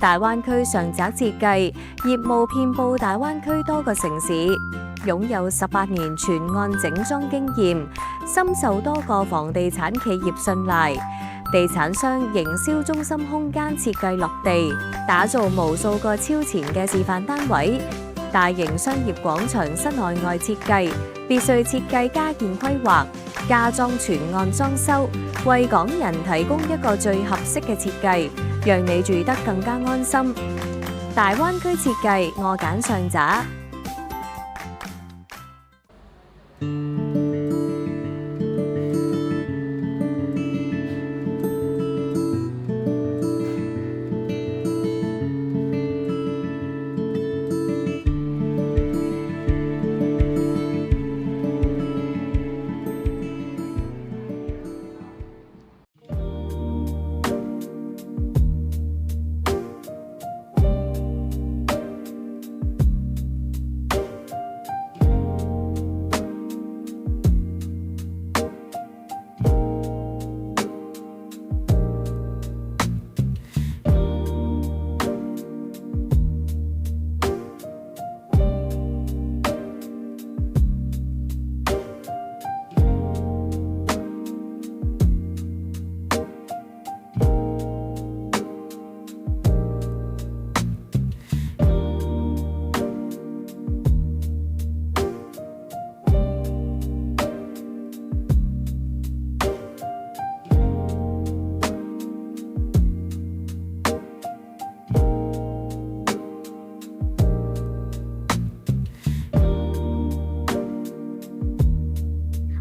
大灣區上宅設計業務遍佈大灣區多個城市，擁有18年全案整裝經驗，深受多個房地產企業信賴。地產商營銷中心空間設計落地，打造無數個超前嘅示範單位。大型商業廣場室內外設計、別墅設計加建規劃、家裝全案裝修，為港人提供一個最合適嘅設計，讓你住得更加安心。大灣區設計，我揀上宅。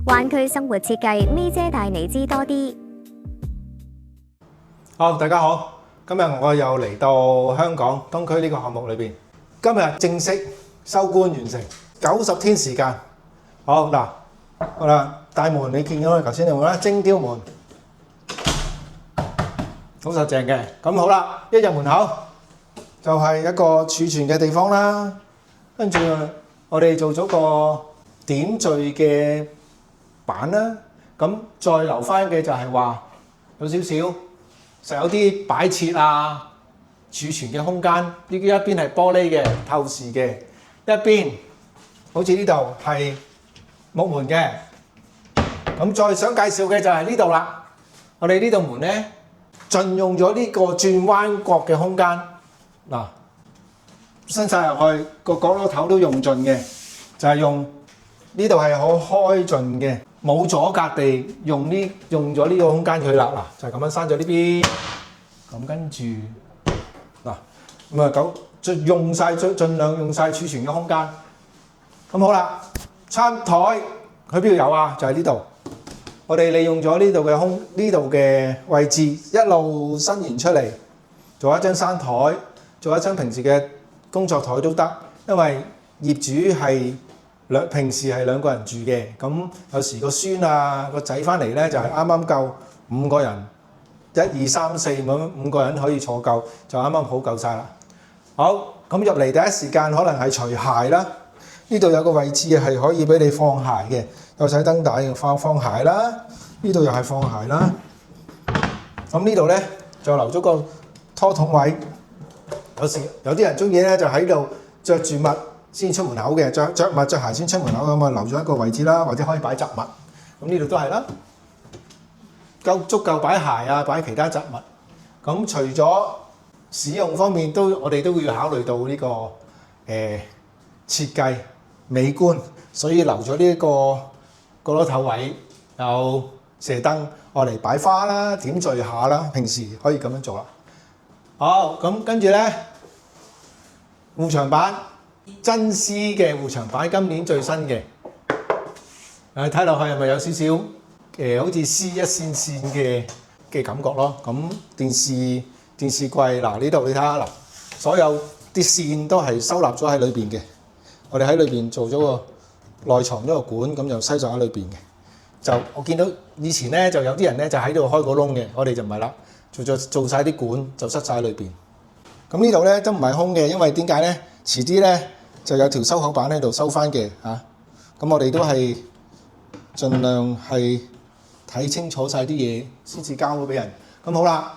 灣區生活設計，咪姐帶你知多啲。好，大家好，今日我又嚟到香港東區呢個項目裏邊，今日正式收官完成，90天時間。好嗱，好啦，大門你見到頭先有冇啦？精雕門，好實淨嘅。咁好啦，一入門口就係一個儲存嘅地方啦，跟住我哋做咗個點綴嘅板啦，咁再留翻嘅就係話有少少實有啲擺設啊、儲存嘅空間。呢一邊係玻璃嘅透視嘅，一邊好似呢度係木門嘅。咁再想介紹嘅就係呢度啦。我哋呢度門咧，盡用咗呢個轉彎角嘅空間。嗱，伸晒入去個角落頭都用盡嘅，就係用呢度係好開盡嘅。冇阻隔地用咗呢個空間佢啦，嗱就係咁樣閂咗呢邊，咁跟住嗱咁啊用晒盡量用晒儲存嘅空間。咁好啦，餐台去邊度有啊？就係呢度。我哋利用咗呢度嘅位置，一路伸延出嚟，做一張餐台，做一張平時嘅工作台都得，因為業主係平時係2個人住嘅，咁有時個孫啊個仔翻嚟咧就係啱啱夠5個人，1、2、3、4咁5個人可以坐夠，就啱啱好夠晒啦。好，咁入嚟第一時間可能係除鞋啦，呢度有個位置係可以俾你放鞋嘅，有洗燈帶放鞋啦，呢度又係放鞋啦。咁呢度咧就留咗個拖桶位，有時有啲人中意咧就喺度着住襪先出門口嘅，着襪着鞋先出門口咁啊，留咗一個位置啦，或者可以擺雜物。咁呢度都係啦，足夠擺鞋啊，擺其他雜物。咁除咗使用方面，我哋都會考慮到呢個設計美觀，所以留咗呢個角落頭位，有射燈，我嚟擺花啦，點綴下啦，平時可以咁樣做啦。好，咁跟住咧護牆板。真絲嘅護牆板，今年最新嘅，睇落去係咪有少少好似絲一線線嘅感覺咯？咁電視櫃嗱，呢度你睇下嗱，所有啲線都係收納咗喺裏邊嘅。我哋喺裏邊做咗個內藏咗個管，咁就塞咗喺裏邊嘅。就我見到以前咧就有啲人咧就喺度開個窿嘅，我哋就唔係啦，做晒啲管就塞晒喺裏邊。咁呢度咧都唔係空嘅，因為點解咧？遲啲咧就有條收口板喺度收翻嘅嚇。咁我哋都係盡量係睇清楚晒啲嘢先至交咗俾人。咁好啦，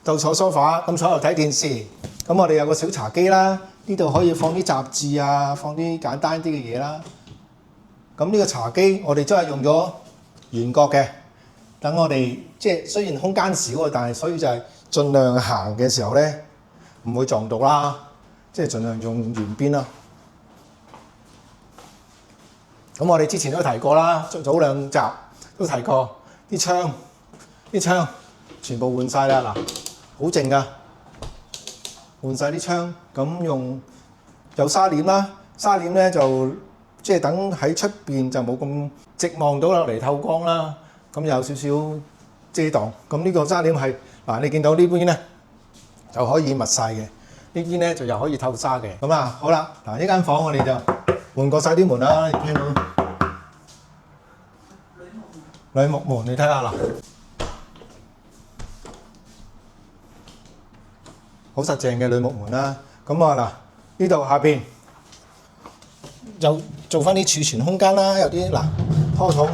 就坐梳化，咁坐喺度睇電視。咁我哋有個小茶几啦，呢度可以放啲雜誌啊，放啲簡單啲嘅嘢啦。咁呢個茶几我哋真係用咗圓角嘅，等我哋即係雖然空間少啊，但係所以就係盡量行嘅時候咧唔會撞到啦，即係盡量用圓邊啦。咁我哋之前都提過啦，早2集都提過啲窗全部換晒啦，嗱，好靜噶，換晒啲窗，咁用有紗簾啦，紗簾咧就即係等喺出邊就冇咁直望到落嚟透光啦，咁有少少遮擋。咁呢個紗簾係嗱，你見到呢邊咧就可以密晒嘅，呢邊咧就又可以透紗嘅。咁啊，好啦，嗱呢間房我哋就換過晒啲門啦，你聽到？鋁木門，你睇下啦，好實淨嘅鋁木門啦。咁啊嗱，呢度下邊就做翻啲儲存空間啦，有啲嗱拖桶，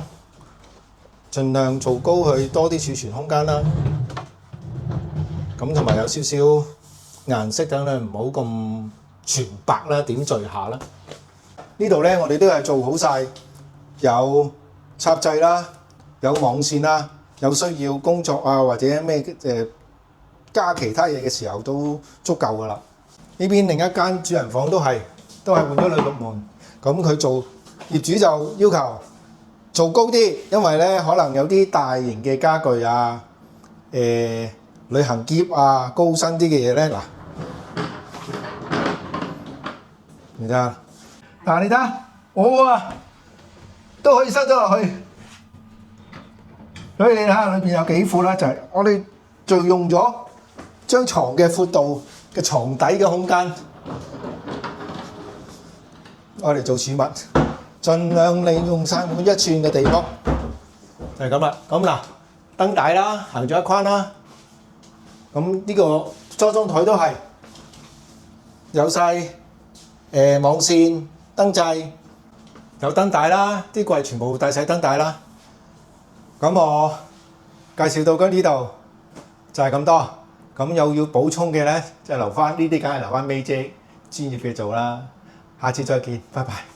盡量做高佢多啲儲存空間啦。咁同埋有少少顏色等咧，唔好咁全白啦，點綴下啦。呢度咧我哋都係做好晒，有插掣啦。有網線啦，有需要工作啊或者咩加其他嘢嘅時候都足夠噶啦。呢邊另一間主人房都係換咗鋁木門，咁佢做業主就要求做高啲，因為咧可能有啲大型嘅家具啊、旅行篋啊、高身啲嘅嘢咧，嗱，你睇下，嗱你睇下，我啊都可以塞咗落去。所以你睇下裏邊有幾闊啦，就係我哋就用咗張床嘅闊度嘅床底嘅空間，我哋做儲物，盡量利用晒每一寸嘅地方，就係咁啦。咁嗱，燈帶啦，行咗一框啦，咁呢個梳妝台都係有晒網線、燈掣，有燈帶啦，啲櫃全部帶晒燈帶啦。咁我介紹到呢度就係咁多，咁又要補充嘅咧，即係留翻呢啲，梗係留翻May姐專業嘅做啦。下次再見，拜拜。